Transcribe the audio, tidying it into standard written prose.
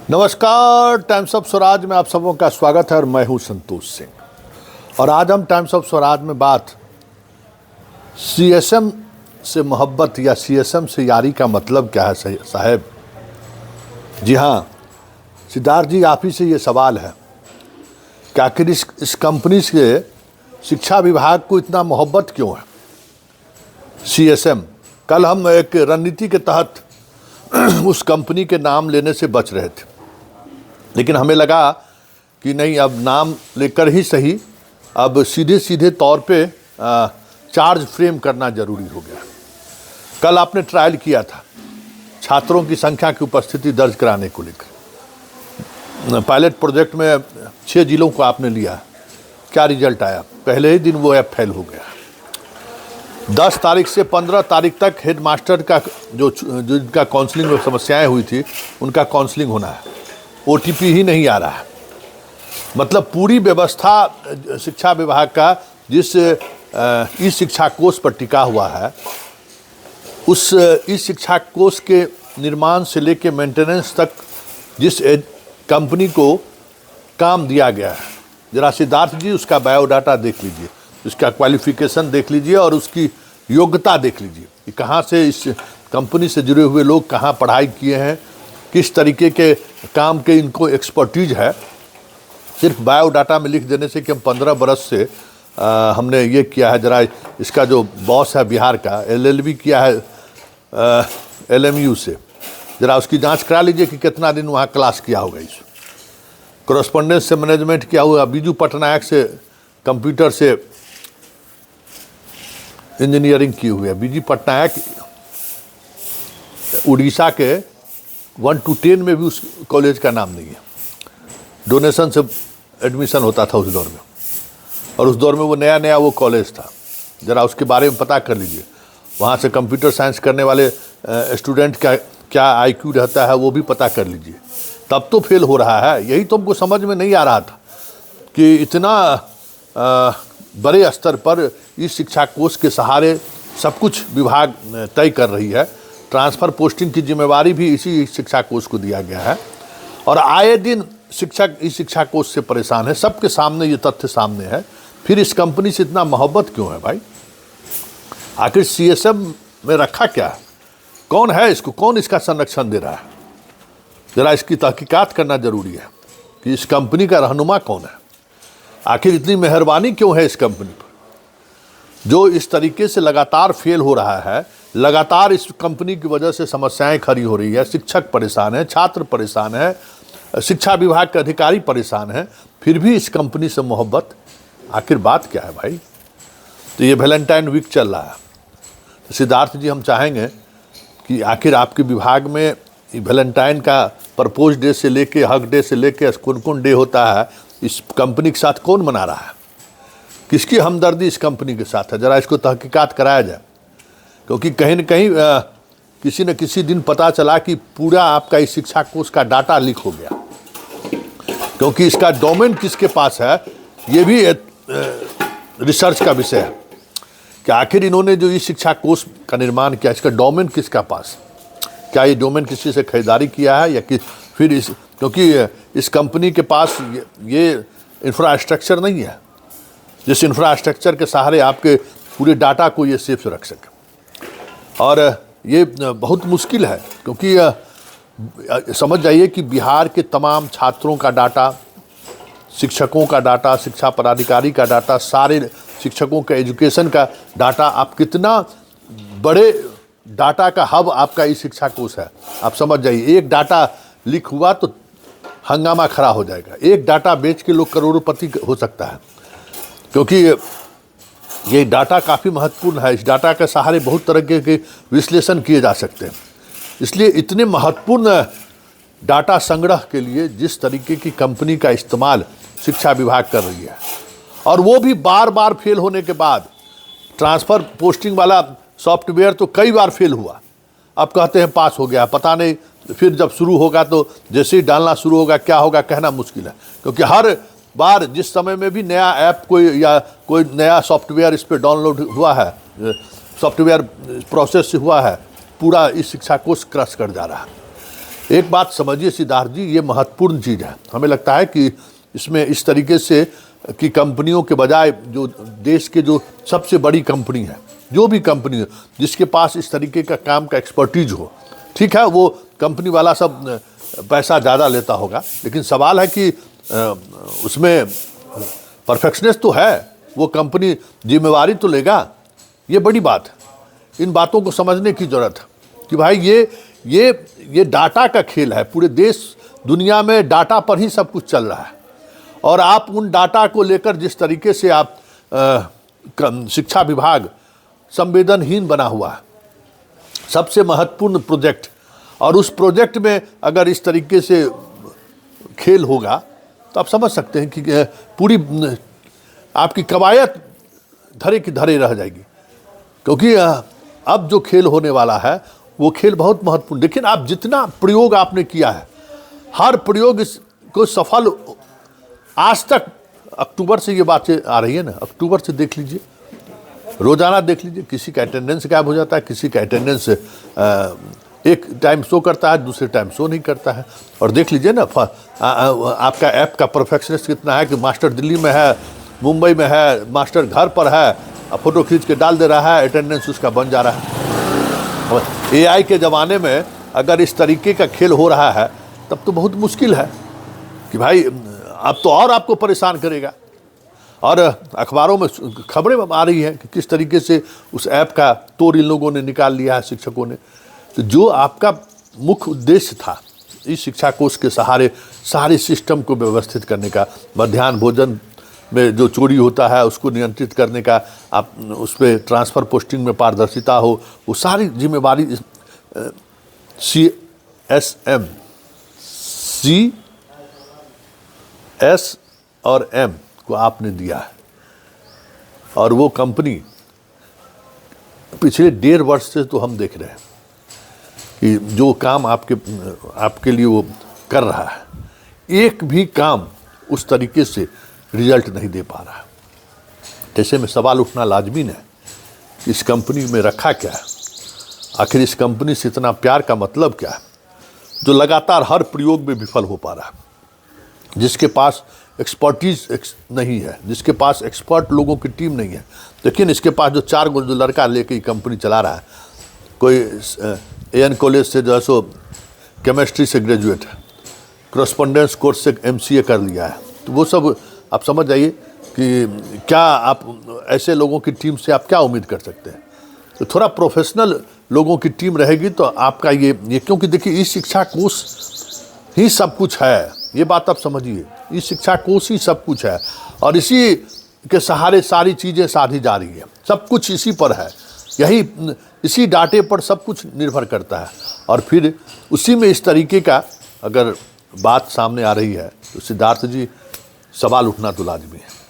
नमस्कार, times of Swaraj में आप सबों का स्वागत है और मैं हूं संतोष सिंह। और आज हम टाइम्स ऑफ स्वराज में बात सीएसएम से मोहब्बत या सीएसएम से यारी का मतलब क्या है साहब। जी हाँ सिद्धार्थ जी, आप ही से ये सवाल है कि आखिर इस कंपनी से शिक्षा विभाग को इतना मोहब्बत क्यों है। सीएसएम, कल हम एक रणनीति के तहत उस कंपनी के नाम लेने से बच रहे थे, लेकिन हमें लगा कि नहीं, अब नाम लेकर ही सही, अब सीधे सीधे तौर पे चार्ज फ्रेम करना जरूरी हो गया। कल आपने ट्रायल किया था छात्रों की संख्या की उपस्थिति दर्ज कराने को लेकर। पायलट प्रोजेक्ट में 6 जिलों को आपने लिया, क्या रिजल्ट आया? पहले ही दिन वो ऐप फेल हो गया। 10 तारीख से 15 तारीख तक हेड मास्टर का जो जिनका काउंसलिंग में समस्याएं हुई थी उनका काउंसलिंग होना है, ओटीपी ही नहीं आ रहा है। मतलब पूरी व्यवस्था शिक्षा विभाग का जिस ई शिक्षा कोष पर टिका हुआ है, उस ई शिक्षा कोष के निर्माण से लेकर मेंटेनेंस तक जिस कंपनी को काम दिया गया है, जरा सिद्धार्थ जी उसका बायोडाटा देख लीजिए, उसका क्वालिफिकेशन देख लीजिए और उसकी योग्यता देख लीजिए कि कहाँ से इस कंपनी से जुड़े हुए लोग कहाँ पढ़ाई किए हैं, किस तरीके के काम के इनको एक्सपर्टीज है। सिर्फ बायोडाटा में लिख देने से कि हम 15 बरस से हमने ये किया है, जरा इसका जो बॉस है बिहार का LLB किया है LMU से, जरा उसकी जांच करा लीजिए कि कितना दिन वहाँ क्लास किया होगा। इस कॉरेस्पॉन्डेंस से मैनेजमेंट किया हुआ, बीजू पटनायक से कंप्यूटर से इंजीनियरिंग की हुई है। बीजू पटनायक उड़ीसा के 1 to 10 में भी उस कॉलेज का नाम नहीं है। डोनेशन से एडमिशन होता था उस दौर में, और उस दौर में वो नया वो कॉलेज था। ज़रा उसके बारे में पता कर लीजिए। वहाँ से कंप्यूटर साइंस करने वाले स्टूडेंट का क्या IQ रहता है वो भी पता कर लीजिए, तब तो फेल हो रहा है। यही तो हमको समझ में नहीं आ रहा था कि इतना बड़े स्तर पर इस शिक्षा कोष के सहारे सब कुछ विभाग तय कर रही है। ट्रांसफ़र पोस्टिंग की जिम्मेवारी भी इसी शिक्षा कोष को दिया गया है, और आए दिन शिक्षक इस शिक्षा कोष से परेशान है। सबके सामने ये तथ्य सामने है। फिर इस कंपनी से इतना मोहब्बत क्यों है भाई? आखिर CSM में रखा क्या है? कौन है इसको, कौन इसका संरक्षण दे रहा है? ज़रा इसकी तहकीकात करना जरूरी है कि इस कंपनी का रहनुमा कौन है। आखिर इतनी मेहरबानी क्यों है इस कंपनी पर, जो इस तरीके से लगातार फेल हो रहा है। लगातार इस कंपनी की वजह से समस्याएं खड़ी हो रही है। शिक्षक परेशान है, छात्र परेशान है, शिक्षा विभाग के अधिकारी परेशान हैं, फिर भी इस कंपनी से मोहब्बत। आखिर बात क्या है भाई? तो ये वैलेंटाइन वीक चल रहा है। तो सिद्धार्थ जी, हम चाहेंगे कि आखिर आपके विभाग में वैलेंटाइन का प्रपोज डे से लेके हक डे से लेके कौन कौन डे होता है, इस कंपनी के साथ कौन मना रहा है? किसकी हमदर्दी इस कंपनी के साथ है? ज़रा इसको तहकीकात कराया जाए, क्योंकि कहीं न कहीं किसी न किसी दिन पता चला कि पूरा आपका इस शिक्षा कोष का डाटा लीक हो गया। क्योंकि इसका डोमेन किसके पास है ये भी रिसर्च का विषय है कि आखिर इन्होंने जो इस शिक्षा कोष का निर्माण किया, इसका डोमेन किसका पास, क्या ये डोमेन किसी से खरीदारी किया है या कि फिर क्योंकि इस कंपनी के पास ये इंफ्रास्ट्रक्चर नहीं है जिस इंफ्रास्ट्रक्चर के सहारे आपके पूरे डाटा को ये सेफ रख सके। और ये बहुत मुश्किल है, क्योंकि समझ जाइए कि बिहार के तमाम छात्रों का डाटा, शिक्षकों का डाटा, शिक्षा पदाधिकारी का डाटा, सारे शिक्षकों का एजुकेशन का डाटा, आप कितना बड़े डाटा का हब आपका ई शिक्षा कोष है। आप समझ जाइए, एक डाटा लीक हुआ तो हंगामा खड़ा हो जाएगा। एक डाटा बेच के लोग करोड़पति हो सकता है, क्योंकि ये डाटा काफ़ी महत्वपूर्ण है। इस डाटा के सहारे बहुत तरह के विश्लेषण किए जा सकते हैं। इसलिए इतने महत्वपूर्ण डाटा संग्रह के लिए जिस तरीके की कंपनी का इस्तेमाल शिक्षा विभाग कर रही है, और वो भी बार बार फेल होने के बाद, ट्रांसफ़र पोस्टिंग वाला सॉफ्टवेयर तो कई बार फेल हुआ, अब कहते हैं पास हो गया। पता नहीं फिर जब शुरू होगा तो जैसे ही डालना शुरू होगा क्या होगा कहना मुश्किल है, क्योंकि हर बार जिस समय में भी नया ऐप कोई या कोई नया सॉफ्टवेयर इस पर डाउनलोड हुआ है, सॉफ्टवेयर प्रोसेस हुआ है, पूरा इस शिक्षा कोष क्रश कर जा रहा है। एक बात समझिए सिद्धार्थ जी, ये महत्वपूर्ण चीज़ है। हमें लगता है कि इसमें इस तरीके से कि कंपनियों के बजाय जो देश के जो सबसे बड़ी कंपनी है, जो भी कंपनी है जिसके पास इस तरीके का काम का एक्सपर्टीज हो, ठीक है, वो कंपनी वाला सब पैसा ज़्यादा लेता होगा, लेकिन सवाल है कि उसमें परफेक्शनेस तो है, वो कंपनी जिम्मेवारी तो लेगा। ये बड़ी बात है। इन बातों को समझने की ज़रूरत है कि भाई ये डाटा का खेल है। पूरे देश दुनिया में डाटा पर ही सब कुछ चल रहा है, और आप उन डाटा को लेकर जिस तरीके से आप शिक्षा विभाग संवेदनहीन बना हुआ है, सबसे महत्वपूर्ण प्रोजेक्ट, और उस प्रोजेक्ट में अगर इस तरीके से खेल होगा तो आप समझ सकते हैं कि पूरी आपकी कवायद धरे की धरे रह जाएगी। क्योंकि अब जो खेल होने वाला है वो खेल बहुत महत्वपूर्ण। लेकिन आप जितना प्रयोग आपने किया है, हर प्रयोग इसको सफल आज तक, अक्टूबर से ये बातें आ रही है ना, अक्टूबर से देख लीजिए, रोजाना देख लीजिए, किसी का अटेंडेंस गायब हो जाता है, किसी का अटेंडेंस एक टाइम शो करता है, दूसरे टाइम शो नहीं करता है। और देख लीजिए ना आपका ऐप का परफेक्शनेस कितना है कि मास्टर दिल्ली में है, मुंबई में है, मास्टर घर पर है, फोटो खींच के डाल दे रहा है, अटेंडेंस उसका बन जा रहा है। और AI के ज़माने में अगर इस तरीके का खेल हो रहा है तब तो बहुत मुश्किल है कि भाई अब तो और आपको परेशान करेगा। और अखबारों में खबरें आ रही हैं कि किस तरीके से उस ऐप का तोड़ इन लोगों ने निकाल लिया है, शिक्षकों ने। तो जो आपका मुख्य उद्देश्य था इस शिक्षा कोष के सहारे सारे सिस्टम को व्यवस्थित करने का, मध्याह्न भोजन में जो चोरी होता है उसको नियंत्रित करने का, आप उस पर ट्रांसफ़र पोस्टिंग में पारदर्शिता हो, वो सारी जिम्मेवारी CS और M को आपने दिया है। और वो कंपनी पिछले 1.5 वर्ष से तो हम देख रहे हैं कि जो काम आपके लिए वो कर रहा है, एक भी काम उस तरीके से रिजल्ट नहीं दे पा रहा है। ऐसे में सवाल उठना लाजमी है कि इस कंपनी में रखा क्या है, आखिर इस कंपनी से इतना प्यार का मतलब क्या है, जो लगातार हर प्रयोग में विफल हो पा रहा है, जिसके पास एक्सपर्टीज नहीं है, जिसके पास एक्सपर्ट लोगों की टीम नहीं है। लेकिन इसके पास जो 4 जो लड़का लेके ये कंपनी चला रहा है, कोई AN कॉलेज से जो है सो केमिस्ट्री से ग्रेजुएट है, करस्पॉन्डेंस कोर्स से MCA कर लिया है, तो वो सब आप समझ जाइए कि क्या आप ऐसे लोगों की टीम से आप क्या उम्मीद कर सकते हैं। तो थोड़ा प्रोफेशनल लोगों की टीम रहेगी तो आपका ये क्योंकि देखिए इस शिक्षा कोष ही सब कुछ है, ये बात आप समझिए, इस शिक्षा कोष ही सब कुछ है, और इसी के सहारे सारी चीज़ें साधी जा रही है, सब कुछ इसी पर है, यही इसी डाटे पर सब कुछ निर्भर करता है। और फिर उसी में इस तरीके का अगर बात सामने आ रही है तो सिद्धार्थ जी सवाल उठना तो लाजमी है।